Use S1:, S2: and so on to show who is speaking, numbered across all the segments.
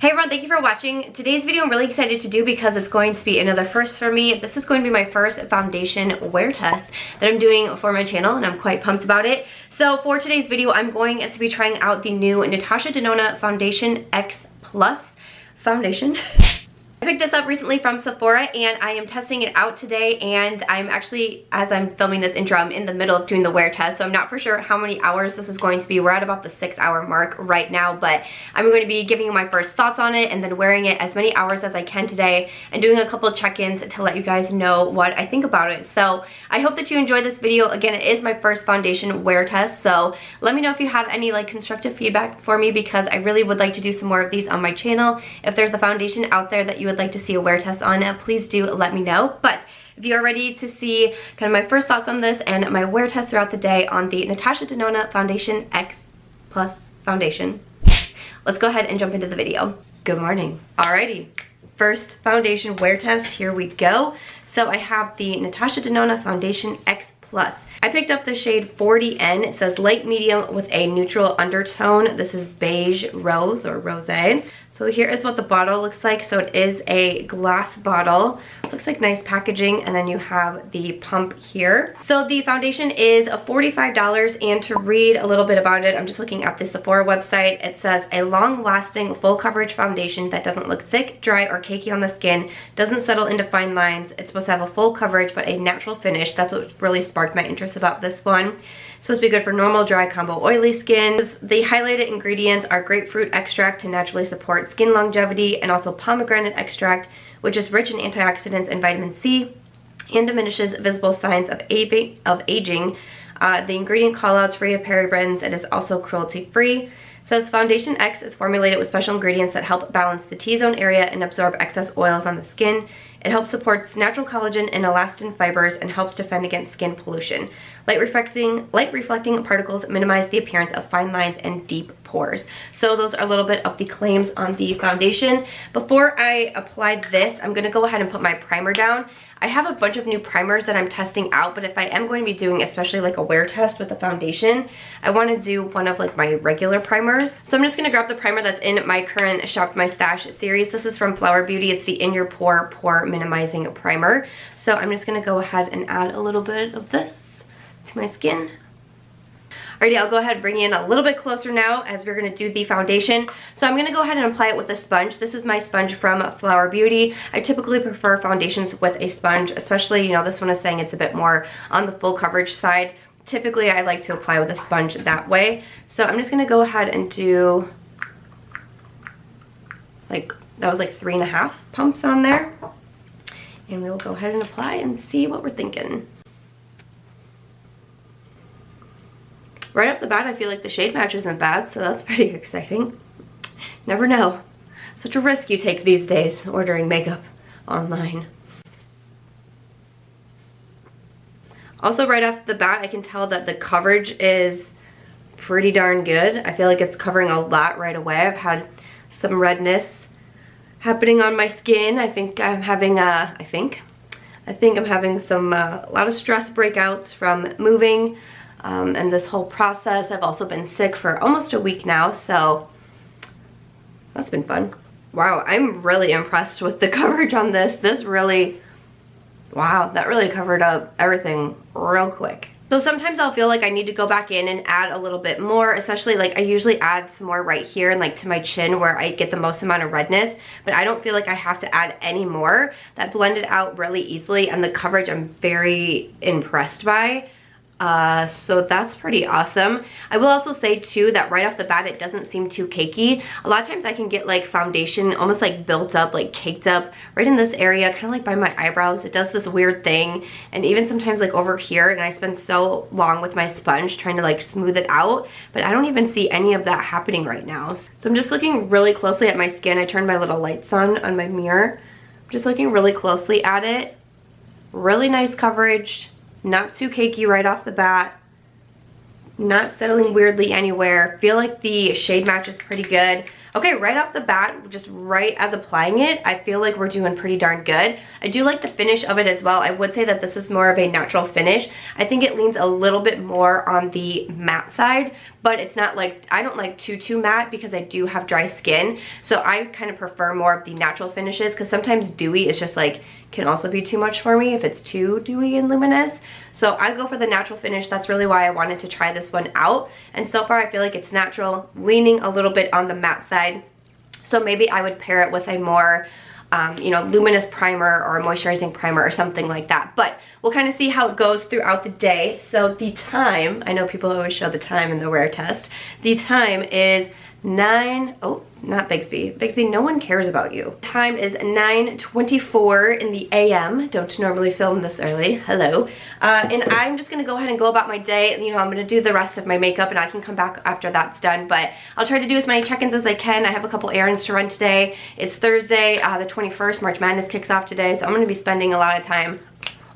S1: Hey everyone, thank you for watching. Today's video I'm really excited to do because it's going to be another first for me. This is going to be my first foundation wear test that I'm doing for my channel, and I'm quite pumped about it. So for today's video, I'm going to be trying out the new Natasha Denona Foundation X Plus foundation. I picked this up recently from Sephora and I am testing it out today, and I'm actually, as I'm filming this intro, I'm in the middle of doing the wear test, so I'm not for sure how many hours this is going to be. We're at about the 6-hour mark right now, but I'm going to be giving you my first thoughts on it and then wearing it as many hours as I can today and doing a couple of check-ins to let you guys know what I think about it. So I hope that you enjoy this video. Again, it is my first foundation wear test, so let me know if you have any constructive feedback for me, because I really would like to do some more of these on my channel. If there's a foundation out there that you would like to see a wear test on, please do let me know. But if you are ready to see kind of my first thoughts on this and my wear test throughout the day on the Natasha Denona Foundation X Plus foundation, let's go ahead and jump into the video. Good morning. Alrighty, first foundation wear test, here we go. So I have the Natasha Denona Foundation X Plus. I picked up the shade 40N. It says light medium with a neutral undertone. This is beige rose or rosé. So here is what the bottle looks like. So it is a glass bottle. Looks like nice packaging, and then you have the pump here. So the foundation is $45, and to read a little bit about it, I'm just looking at the Sephora website. It says a long-lasting full coverage foundation that doesn't look thick, dry, or cakey on the skin, doesn't settle into fine lines. It's supposed to have a full coverage but a natural finish. That's what really sparked my interest about this one. It's supposed to be good for normal, dry, combo, oily skins. The highlighted ingredients are grapefruit extract to naturally support skin longevity, and also pomegranate extract, which is rich in antioxidants and vitamin C and diminishes visible signs of aging. The ingredient callouts free of parabens and is also cruelty-free. Says Foundation X is formulated with special ingredients that help balance the T-zone area and absorb excess oils on the skin. It helps support natural collagen and elastin fibers and helps defend against skin pollution. Light reflecting particles minimize the appearance of fine lines and deep pores. So those are a little bit of the claims on the foundation. Before I apply this, I'm going to go ahead and put my primer down. I have a bunch of new primers that I'm testing out, but if I am going to be doing especially like a wear test with the foundation, I want to do one of like my regular primers. So I'm just going to grab the primer that's in my current Shop My Stash series. This is from Flower Beauty. It's the In Your Pore Minimizing Primer. So I'm just going to go ahead and add a little bit of this to my skin. Alrighty, I'll go ahead and bring you in a little bit closer now as we're going to do the foundation. So I'm going to go ahead and apply it with a sponge. This is my sponge from Flower Beauty. I typically prefer foundations with a sponge, especially, you know, this one is saying it's a bit more on the full coverage side. Typically, I like to apply with a sponge that way. So I'm just going to go ahead and do, that was like 3.5 pumps on there. And we will go ahead and apply and see what we're thinking. Right off the bat, I feel like the shade match isn't bad, so that's pretty exciting. Never know. Such a risk you take these days, ordering makeup online. Also, right off the bat, I can tell that the coverage is pretty darn good. I feel like it's covering a lot right away. I've had some redness happening on my skin. I think I'm having a lot of stress breakouts from moving. And this whole process. I've also been sick for almost a week now, so that's been fun. Wow, I'm really impressed with the coverage on this. Wow, that really covered up everything real quick. So sometimes I'll feel like I need to go back in and add a little bit more, especially like I usually add some more right here and like to my chin where I get the most amount of redness, but I don't feel like I have to add any more. That blended out really easily, and the coverage I'm very impressed by. So that's pretty awesome. I will also say too that right off the bat it doesn't seem too cakey. A lot of times I can get like foundation almost like built up, like caked up right in this area, kind of like by my eyebrows. It does this weird thing, and even sometimes like over here, and I spend so long with my sponge trying to like smooth it out, but I don't even see any of that happening right now. So I'm just looking really closely at my skin. I turned my little lights on my mirror. I'm just looking really closely at it. Really nice coverage. Not too cakey right off the bat. Not settling weirdly anywhere. Feel like the shade match is pretty good. Okay, right off the bat, just right as applying it, I feel like we're doing pretty darn good. I do like the finish of it as well. I would say that this is more of a natural finish. I think it leans a little bit more on the matte side, but it's not like, I don't like too matte because I do have dry skin. So I kind of prefer more of the natural finishes because sometimes dewy is just like, can also be too much for me if it's too dewy and luminous. So I go for the natural finish. That's really why I wanted to try this one out. And so far I feel like it's natural, leaning a little bit on the matte side. So maybe I would pair it with a more you know, luminous primer or a moisturizing primer or something like that. But we'll kind of see how it goes throughout the day. So the time, I know people always show the time in the wear test. The time is not Bigsby. Bigsby, no one cares about you. Time is 9:24 in the AM. Don't normally film this early. Hello. And I'm just gonna go ahead and go about my day. You know, I'm gonna do the rest of my makeup and I can come back after that's done. But I'll try to do as many check-ins as I can. I have a couple errands to run today. It's Thursday, the 21st. March Madness kicks off today. So I'm gonna be spending a lot of time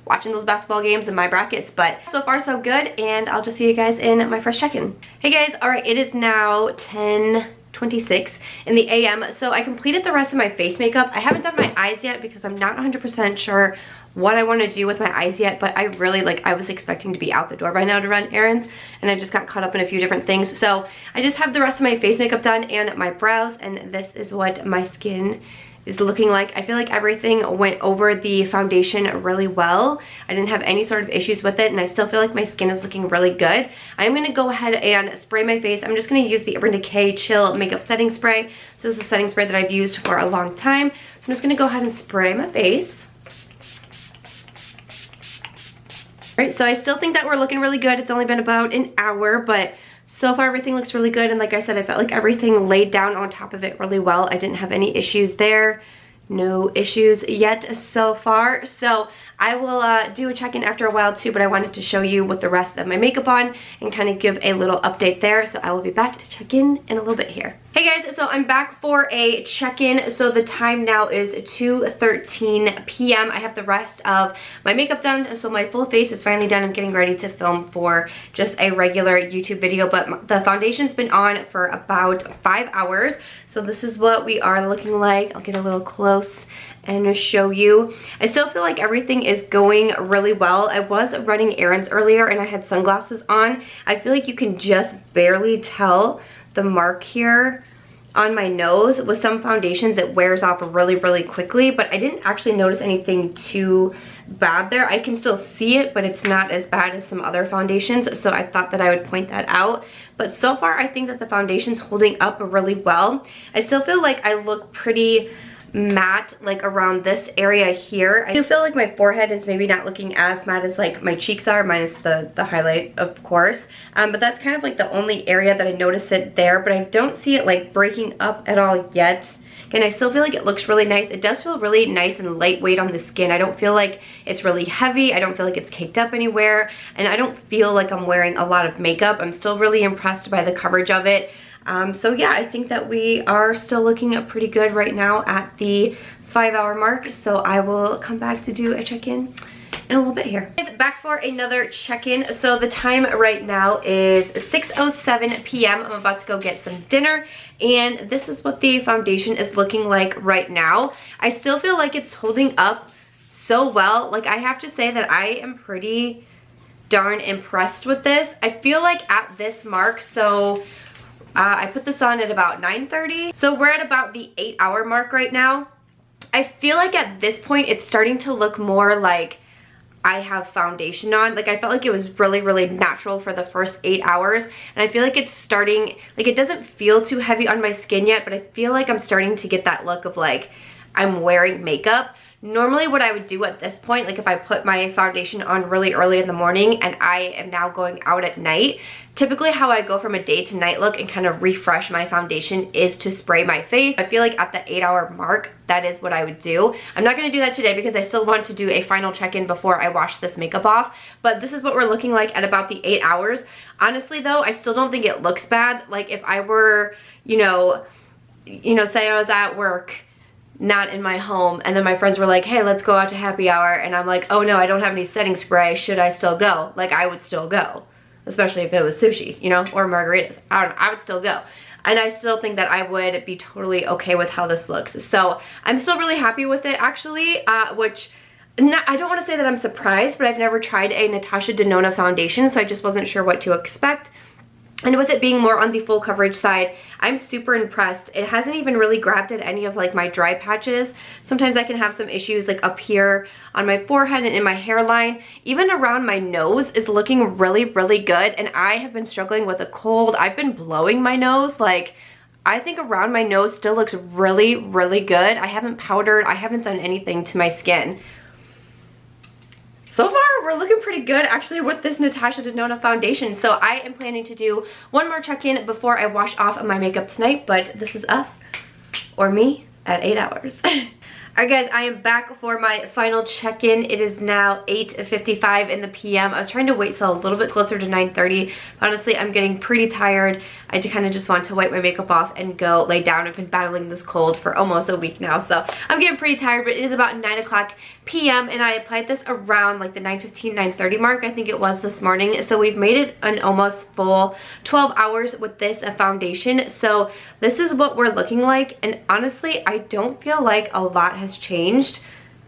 S1: watching those basketball games and my brackets, but so far so good, and I'll just see you guys in my first check-in. Hey guys, all right, it is now 10:26 in the AM, so I completed the rest of my face makeup. I haven't done my eyes yet because I'm not 100% sure what I want to do with my eyes yet, but I really, like, I was expecting to be out the door by now to run errands, and I just got caught up in a few different things. So I just have the rest of my face makeup done and my brows, and this is what my skin is looking like. I feel like everything went over the foundation really well. I didn't have any sort of issues with it, and I still feel like my skin is looking really good. I'm gonna go ahead and spray my face. I'm just gonna use the Urban Decay Chill Makeup Setting Spray. So this is a setting spray that I've used for a long time. So I'm just gonna go ahead and spray my face. All right, so I still think that we're looking really good. It's only been about an hour, but so far everything looks really good, and like I said, I felt like everything laid down on top of it really well. I didn't have any issues there. No issues yet so far. So I will do a check-in after a while too, but I wanted to show you with the rest of my makeup on and kind of give a little update there. So I will be back to check in a little bit here. Hey guys, so I'm back for a check-in. So the time now is 2:13 p.m. I have the rest of my makeup done, so my full face is finally done. I'm getting ready to film for just a regular YouTube video, but the foundation's been on for about 5 hours. So this is what we are looking like. I'll get a little close and show you. I still feel like everything is going really well. I was running errands earlier and I had sunglasses on. I feel like you can just barely tell the mark here on my nose. With some foundations it wears off really quickly, but I didn't actually notice anything too bad there. I can still see it, but it's not as bad as some other foundations, so I thought that I would point that out. But so far I think that the foundation's holding up really well. I still feel like I look pretty matte, like around this area here. I do feel like my forehead is maybe not looking as matte as like my cheeks are, minus the highlight of course, but that's kind of like the only area that I notice it there, but I don't see it like breaking up at all yet. Again, I still feel like it looks really nice. It does feel really nice and lightweight on the skin. I don't feel like it's really heavy. I don't feel like it's caked up anywhere, and I don't feel like I'm wearing a lot of makeup. I'm still really impressed by the coverage of it. So yeah, I think that we are still looking up pretty good right now at the 5-hour mark. So I will come back to do a check-in in a little bit here. Back for another check-in. So the time right now is 6:07 p.m. I'm about to go get some dinner, and this is what the foundation is looking like right now. I still feel like it's holding up so well. Like, I have to say that I am pretty darn impressed with this. I feel like at this mark, so I put this on at about 9:30. So we're at about the 8-hour mark right now. I feel like at this point it's starting to look more like I have foundation on. Like, I felt like it was really natural for the first 8 hours, and I feel like it's starting, like, it doesn't feel too heavy on my skin yet, but I feel like I'm starting to get that look of like I'm wearing makeup. Normally what I would do at this point, like if I put my foundation on really early in the morning and I am now going out at night, typically how I go from a day to night look and kind of refresh my foundation is to spray my face. I feel like at the 8-hour mark, that is what I would do. I'm not gonna do that today because I still want to do a final check-in before I wash this makeup off, but this is what we're looking like at about the 8 hours. Honestly though, I still don't think it looks bad. Like, if I were, you know, say I was at work, not in my home, and then my friends were like, hey, let's go out to happy hour, and I'm like, oh no, I don't have any setting spray, should I still go? Like, I would still go. especially if it was sushi, you know, or margaritas. I don't know, I would still go. And I still think that I would be totally okay with how this looks. So I'm still really happy with it actually, I don't want to say that I'm surprised, but I've never tried a Natasha Denona foundation, so I just wasn't sure what to expect. And with it being more on the full coverage side, I'm super impressed. It hasn't even really grabbed at any of like my dry patches. Sometimes I can have some issues like up here on my forehead and in my hairline. Even around my nose is looking really, really good. And I have been struggling with a cold. I've been blowing my nose. Like, I think around my nose still looks really, really good. I haven't powdered. I haven't done anything to my skin. So far, we're looking pretty good actually with this Natasha Denona foundation. So I am planning to do one more check-in before I wash off my makeup tonight, but this is us, or me, at 8 hours. Alright guys, I am back for my final check-in. It is now 8:55 in the PM. I was trying to wait till a little bit closer to 9:30. Honestly, I'm getting pretty tired. I kind of just want to wipe my makeup off and go lay down. I've been battling this cold for almost a week now, so I'm getting pretty tired, but it is about 9 o'clock PM, and I applied this around like the 9:15, 9:30 mark, I think it was this morning. So we've made it an almost full 12 hours with this foundation. So this is what we're looking like, and honestly, I don't feel like a lot has changed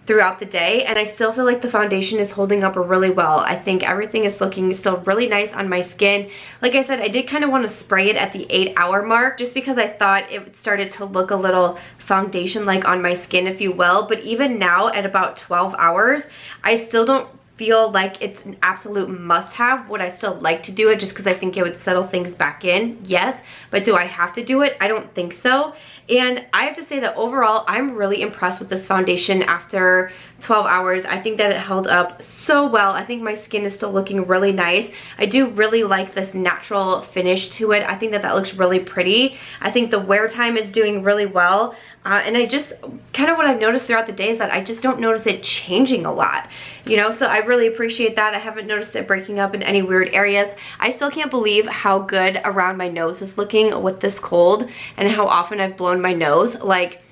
S1: throughout the day, and I still feel like the foundation is holding up really well. I think everything is looking still really nice on my skin. Like I said, I did kind of want to spray it at the 8-hour mark just because I thought it started to look a little foundation-like on my skin, if you will. But even now at about 12 hours, I still don't feel like it's an absolute must-have. Would I still like to do it just because I think it would settle things back in? Yes. But do I have to do it? I don't think so. And I have to say that overall, I'm really impressed with this foundation after 12 hours. I think that it held up so well. I think my skin is still looking really nice. I do really like this natural finish to it. I think that that looks really pretty. I think the wear time is doing really well. And I just, kind of what I've noticed throughout the day is that I just don't notice it changing a lot, you know, so I really appreciate that. I haven't noticed it breaking up in any weird areas. I still can't believe how good around my nose is looking with this cold and how often I've blown my nose. Like,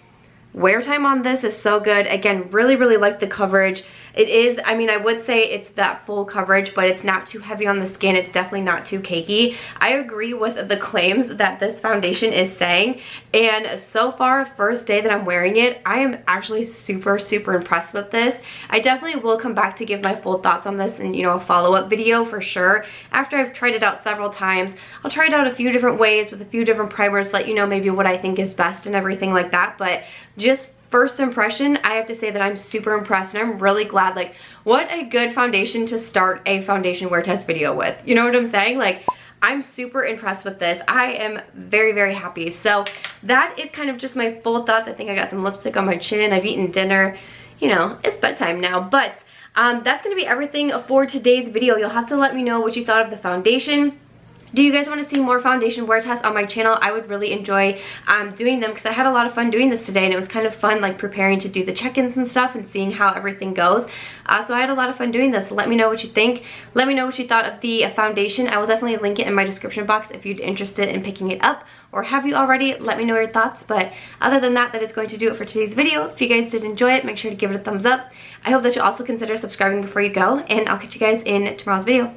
S1: wear time on this is so good. Again, really, really like the coverage. It is, I mean, I would say it's that full coverage, but it's not too heavy on the skin. It's definitely not too cakey. I agree with the claims that this foundation is saying. And so far, first day that I'm wearing it, I am actually super, super impressed with this. I definitely will come back to give my full thoughts on this in, you know, a follow-up video for sure. After I've tried it out several times, I'll try it out a few different ways with a few different primers, let you know maybe what I think is best and everything like that. But just first impression, I have to say that I'm super impressed, and I'm really glad. Like, what a good foundation to start a foundation wear test video with. You know what I'm saying? Like, I'm super impressed with this. I am very, very happy. So that is kind of just my full thoughts. I think I got some lipstick on my chin. I've eaten dinner. You know, it's bedtime now. But that's going to be everything for today's video. You'll have to let me know what you thought of the foundation. Do you guys want to see more foundation wear tests on my channel? I would really enjoy doing them because I had a lot of fun doing this today, and it was kind of fun like preparing to do the check-ins and stuff and seeing how everything goes. So I had a lot of fun doing this. Let me know what you think. Let me know what you thought of the foundation. I will definitely link it in my description box if you're interested in picking it up, or have you already? Let me know your thoughts. But other than that, that is going to do it for today's video. If you guys did enjoy it, make sure to give it a thumbs up. I hope that you also consider subscribing before you go, and I'll catch you guys in tomorrow's video.